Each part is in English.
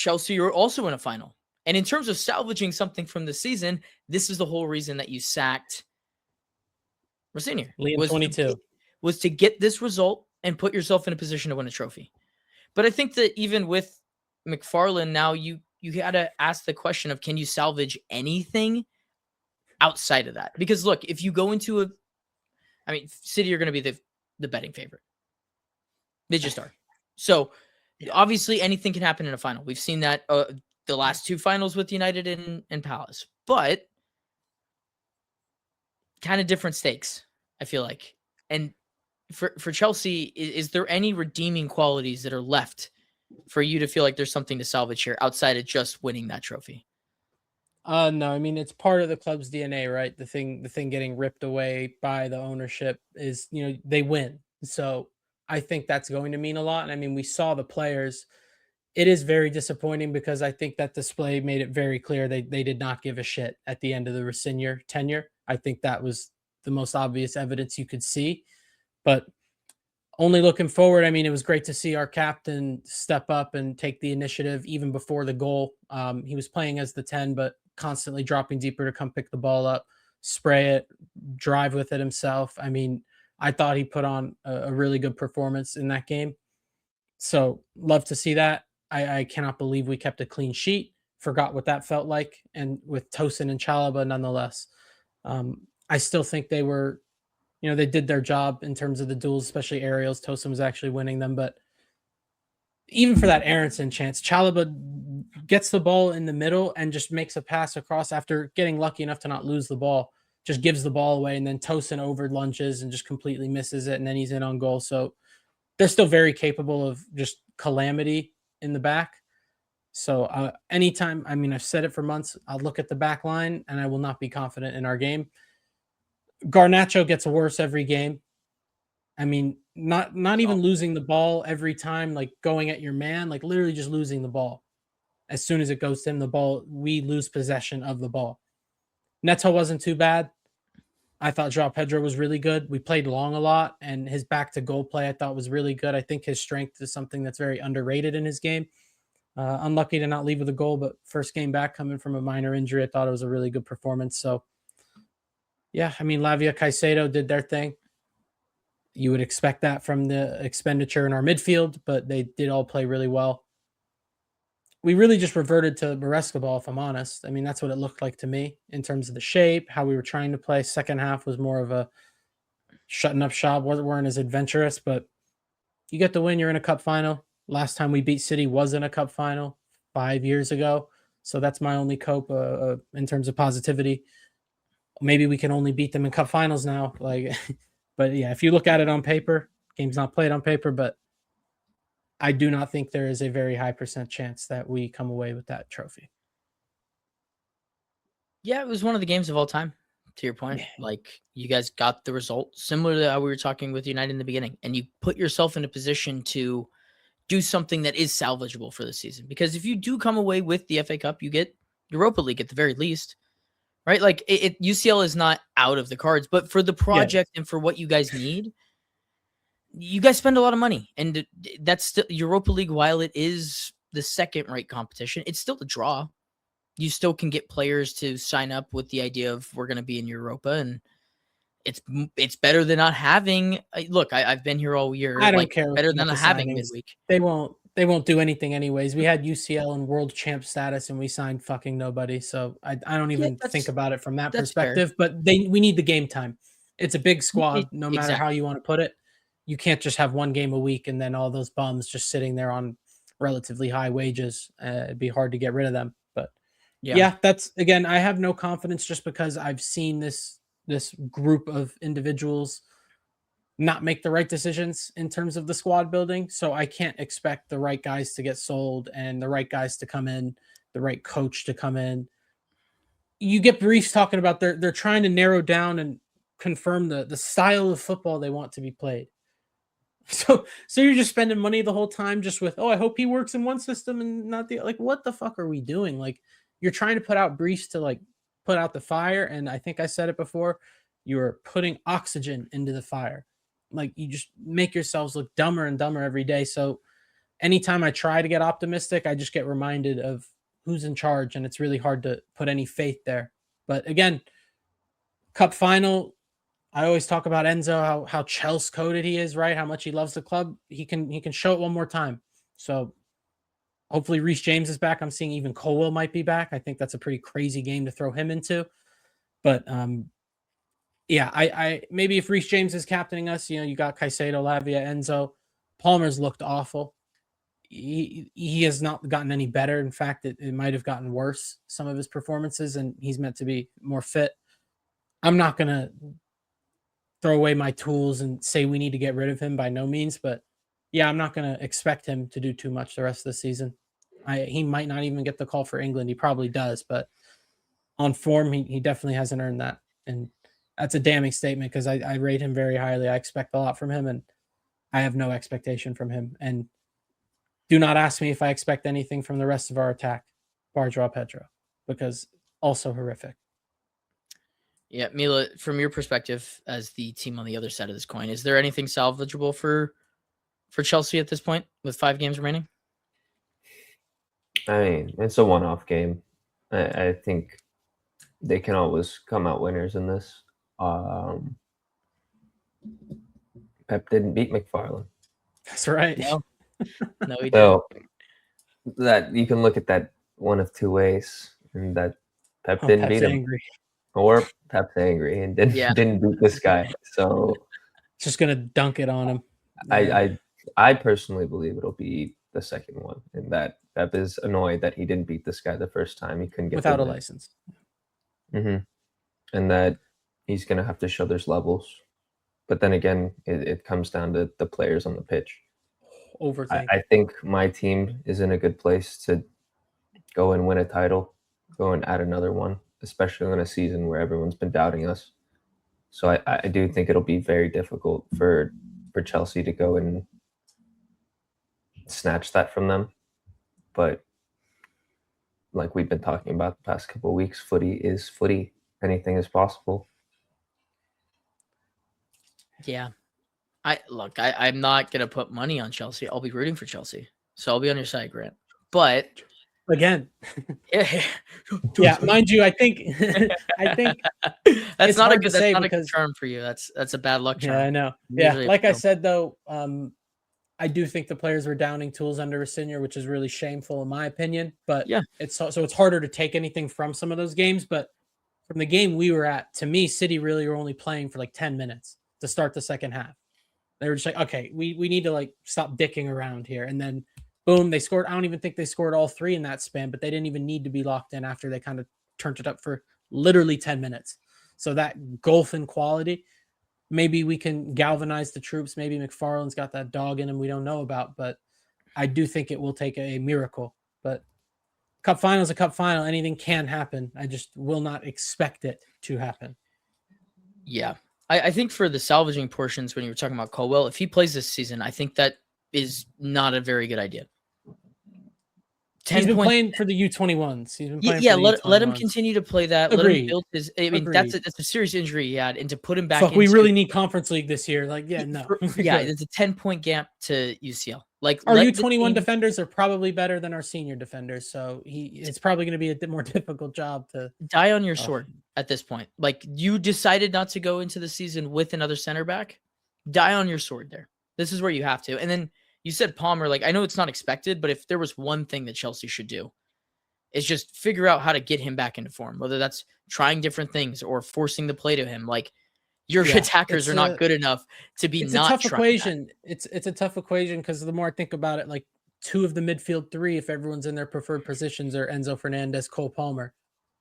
Chelsea are also in a final. And in terms of salvaging something from the season, this is the whole reason that you sacked Rosenior. Liam 22 was to get this result and put yourself in a position to win a trophy. But I think that even with McFarlane now, you got to ask the question of, can you salvage anything outside of that? Because look, if you go into City are going to be the betting favorite. They just are. So obviously anything can happen in a final. We've seen that the last two finals with United and Palace, but kind of different stakes, I feel like. And for Chelsea, is there any redeeming qualities that are left for you to feel like there's something to salvage here outside of just winning that trophy? No, I mean, it's part of the club's DNA, right? The thing getting ripped away by the ownership is, they win. So I think that's going to mean a lot. And I mean, we saw the players. It is very disappointing because I think that display made it very clear they did not give a shit at the end of the Rosenior tenure. I think that was the most obvious evidence you could see. But only looking forward, I mean, it was great to see our captain step up and take the initiative even before the goal. He was playing as the 10, but constantly dropping deeper to come pick the ball up, spray it, drive with it himself. I mean, I thought he put on a really good performance in that game. So love to see that. I cannot believe we kept a clean sheet. Forgot what that felt like. And with Tosin and Chalobah, nonetheless, I still think they were, they did their job in terms of the duels, especially aerials. Tosin was actually winning them. But even for that Aronson chance, Chalobah gets the ball in the middle and just makes a pass across after getting lucky enough to not lose the ball, just gives the ball away. And then Tosin over lunges and just completely misses it. And then he's in on goal. So they're still very capable of just calamity in the back. So anytime, I mean, I've said it for months, I'll look at the back line and I will not be confident in our game. Garnacho gets worse every game. I mean, not even losing the ball every time, like going at your man, like literally just losing the ball. As soon as it goes to him, the ball, we lose possession of the ball. Neto wasn't too bad. I thought João Pedro was really good. We played long a lot, and his back to goal play I thought was really good. I think his strength is something that's very underrated in his game. Unlucky to not leave with a goal, but first game back coming from a minor injury, I thought it was a really good performance. So, yeah, I mean, Lavia, Caicedo did their thing. You would expect that from the expenditure in our midfield, but they did all play really well. We really just reverted to Maresca ball, if I'm honest. I mean, that's what it looked like to me in terms of the shape, how we were trying to play. Second half was more of a shutting up shop. Weren't as adventurous, but you get the win. You're in a cup final. Last time we beat City was in a cup final 5 years ago. So that's my only cope in terms of positivity. Maybe we can only beat them in cup finals now. But yeah, if you look at it on paper, game's not played on paper, but I do not think there is a very high % chance that we come away with that trophy. Yeah, it was one of the games of all time, to your point. Like, you guys got the result, similar to how we were talking with United in the beginning, and you put yourself in a position to do something that is salvageable for the season. Because if you do come away with the FA Cup, you get Europa League at the very least, right? Like, UCL is not out of the cards, but for the project and for what you guys need, you guys spend a lot of money, and that's still Europa League. While it is the second-rate competition, it's still a draw. You still can get players to sign up with the idea of we're going to be in Europa, and it's better than not having. Look, I've been here all year. I don't care. Better than not having midweek. They won't do anything anyways. We had UCL and world champ status, and we signed fucking nobody. So I don't even think about it from that perspective. Fair. But we need the game time. It's a big squad, no matter how you want to put it. You can't just have one game a week and then all those bums just sitting there on relatively high wages. It'd be hard to get rid of them. But yeah, that's, again, I have no confidence just because I've seen this group of individuals not make the right decisions in terms of the squad building. So I can't expect the right guys to get sold and the right guys to come in, the right coach to come in. You get briefs talking about they're trying to narrow down and confirm the style of football they want to be played. So you're just spending money the whole time just with, I hope he works in one system and not the, like, what the fuck are we doing? Like, you're trying to put out briefs to like put out the fire. And I think I said it before, you're putting oxygen into the fire. Like, you just make yourselves look dumber and dumber every day. So anytime I try to get optimistic, I just get reminded of who's in charge, and it's really hard to put any faith there. But again, cup final, I always talk about Enzo, how Chelsea coded he is, right? How much he loves the club. He can show it one more time. So hopefully Reece James is back. I'm seeing even Colwell might be back. I think that's a pretty crazy game to throw him into. But yeah, I maybe if Reece James is captaining us, you got Caicedo, Lavia, Enzo. Palmer's looked awful. He has not gotten any better. In fact, it might have gotten worse, some of his performances, and he's meant to be more fit. I'm not going to throw away my tools and say we need to get rid of him by no means, but yeah, I'm not going to expect him to do too much the rest of the season. He might not even get the call for England. He probably does, but on form, he definitely hasn't earned that. And that's a damning statement because I rate him very highly. I expect a lot from him, and I have no expectation from him. And do not ask me if I expect anything from the rest of our attack, bar draw Pedro, because also horrific. Yeah, Mila, from your perspective as the team on the other side of this coin, is there anything salvageable for Chelsea at this point with 5 games remaining? I mean, it's a one-off game. I think they can always come out winners in this. Pep didn't beat McFarlane. That's right. No, he didn't. So that you can look at that one of two ways, and that Pep didn't beat him, angry. or Pep's angry and didn't beat this guy. So just gonna dunk it on him. I personally believe it'll be the second one, and that Pep is annoyed that he didn't beat this guy the first time. He couldn't get without a license. Mm-hmm. And that he's gonna have to show there's levels. But then again, it comes down to the players on the pitch. I think my team is in a good place to go and win a title, go and add another one, especially in a season where everyone's been doubting us. So I do think it'll be very difficult for Chelsea to go and snatch that from them. But like we've been talking about the past couple of weeks, footy is footy. Anything is possible. Yeah. I'm not going to put money on Chelsea. I'll be rooting for Chelsea. So I'll be on your side, Grant. But again, yeah, mind you, I think that's not a good charm for you. That's a bad luck charm. Yeah, I know. Usually like I said though, I do think the players were downing tools under Insigne, which is really shameful in my opinion. But yeah, it's harder to take anything from some of those games. But from the game we were at, to me, City really were only playing for like 10 minutes to start the second half. They were just like, okay, we need to like stop dicking around here. And then boom, they scored. I don't even think they scored all 3 in that span, but they didn't even need to be locked in after they kind of turned it up for literally 10 minutes. So that gulf in quality, maybe we can galvanize the troops. Maybe McFarlane's got that dog in him we don't know about, but I do think it will take a miracle. But cup final is a cup final. Anything can happen. I just will not expect it to happen. Yeah. I think for the salvaging portions, when you were talking about Colwell, if he plays this season, I think that is not a very good idea. He's been playing for the U21s. He's been playing let him continue to play that. Agreed. Let him build his. I mean, that's a serious injury he had, and to put him back. Fuck, we really need Conference League this year. Like, yeah, no. Yeah, it's a 10-point gap to UCL. Like our U21 defenders are probably better than our senior defenders, so it's probably going to be a more difficult job to die on your sword at this point. Like you decided not to go into the season with another center back, die on your sword there. This is where you have to. And then you said Palmer. Like I know it's not expected, but if there was one thing that Chelsea should do, is just figure out how to get him back into form. Whether that's trying different things or forcing the play to him, like. Your attackers are not good enough to be. It's a tough equation. It's a tough equation because the more I think about it, like 2 of the midfield 3, if everyone's in their preferred positions, are Enzo Fernandez, Cole Palmer.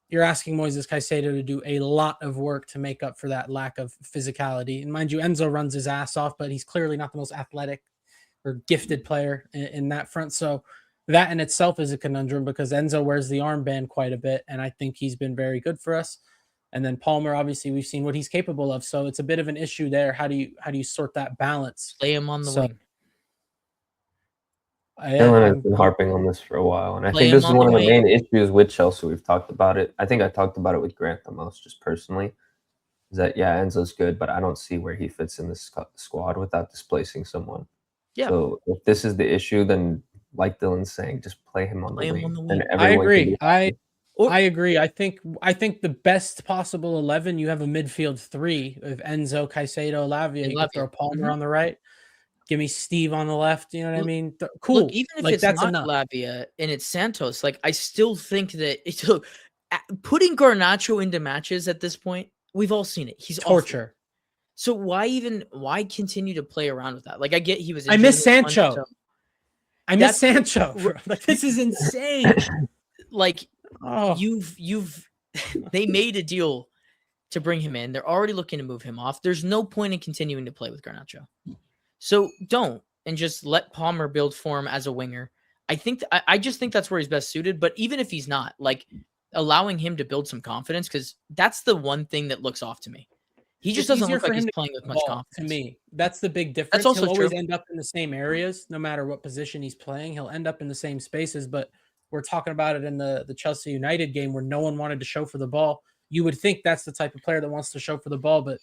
You're asking Moises Caicedo to do a lot of work to make up for that lack of physicality. And mind you, Enzo runs his ass off, but he's clearly not the most athletic or gifted player in that front. So that in itself is a conundrum because Enzo wears the armband quite a bit, and I think he's been very good for us. And then Palmer, obviously, we've seen what he's capable of. So it's a bit of an issue there. How do you sort that balance? Play him on the wing. Dylan has been harping on this for a while, and I think this is one of the main issues with Chelsea. We've talked about it. I think I talked about it with Grant the most, just personally. Is that Enzo's good, but I don't see where he fits in this squad without displacing someone. Yeah. So if this is the issue, then like Dylan's saying, just play him on the wing. And I everyone can agree. be happy. I agree. I think the best possible 11, you have a midfield 3 of Enzo, Caicedo, Lavia. You could throw Palmer on the right. Give me Steve on the left. You know what I mean? Cool. Look, even if like, it's that's not enough. Lavia and it's Santos, like I still think that putting Garnacho into matches at this point, we've all seen it. He's torture. Awful. So why continue to play around with that? Like I get he was. I miss Sancho. I miss Sancho. Like this is insane. Like you've they made a deal to bring him in. They're already looking to move him off. There's no point in continuing to play with Garnacho. So don't, and just let Palmer build form as a winger. I just think that's where he's best suited. But even if he's not, like allowing him to build some confidence, because that's the one thing that looks off to me. He just doesn't look like he's playing with much confidence. To me, that's the big difference. That's also He'll always true. end up in the same areas, no matter what position he's playing. He'll end up in the same spaces. But we're talking about it in the Chelsea United game where no one wanted to show for the ball. You would think that's the type of player that wants to show for the ball, but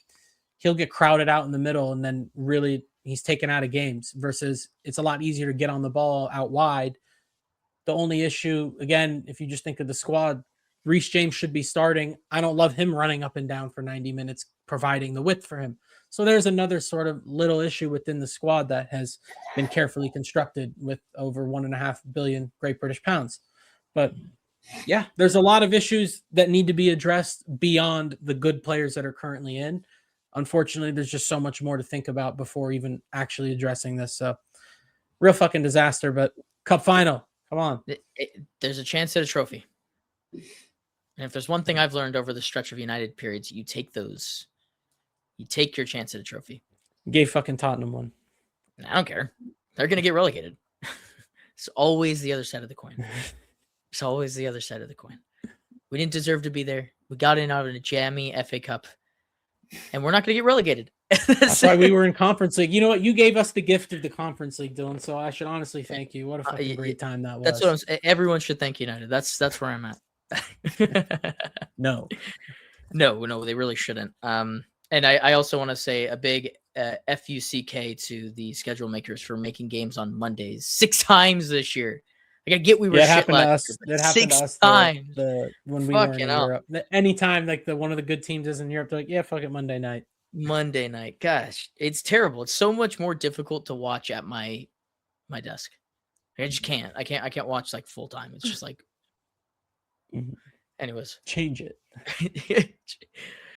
he'll get crowded out in the middle and then really he's taken out of games versus it's a lot easier to get on the ball out wide. The only issue, again, if you just think of the squad, Reece James should be starting. I don't love him running up and down for 90 minutes, providing the width for him. So there's another sort of little issue within the squad that has been carefully constructed with over 1.5 billion Great British pounds. But yeah, there's a lot of issues that need to be addressed beyond the good players that are currently in. Unfortunately, there's just so much more to think about before even actually addressing this. So real fucking disaster, but cup final. Come on. There's a chance at a trophy. And if there's one thing I've learned over the stretch of United periods, you take those. You take your chance at a trophy. Gave fucking Tottenham one. I don't care. They're going to get relegated. It's always the other side of the coin. It's always the other side of the coin. We didn't deserve to be there. We got in out of a jammy FA Cup. And we're not going to get relegated. That's why we were in Conference League. You know what? You gave us the gift of the Conference League, Dylan. So I should honestly thank you. What a fucking great time that was. That's what I'm saying. Everyone should thank United. That's where I'm at. No, they really shouldn't. And I also want to say a big FUCK to the schedule makers for making games on Mondays 6 times this year. Like I get we were shit last year, it happened to us times when we were in Europe. Anytime like one of the good teams is in Europe, they're like, yeah, fuck it, Monday night. Gosh, it's terrible. It's so much more difficult to watch at my desk. I just can't. I can't watch like full time. It's just like, anyways, change it.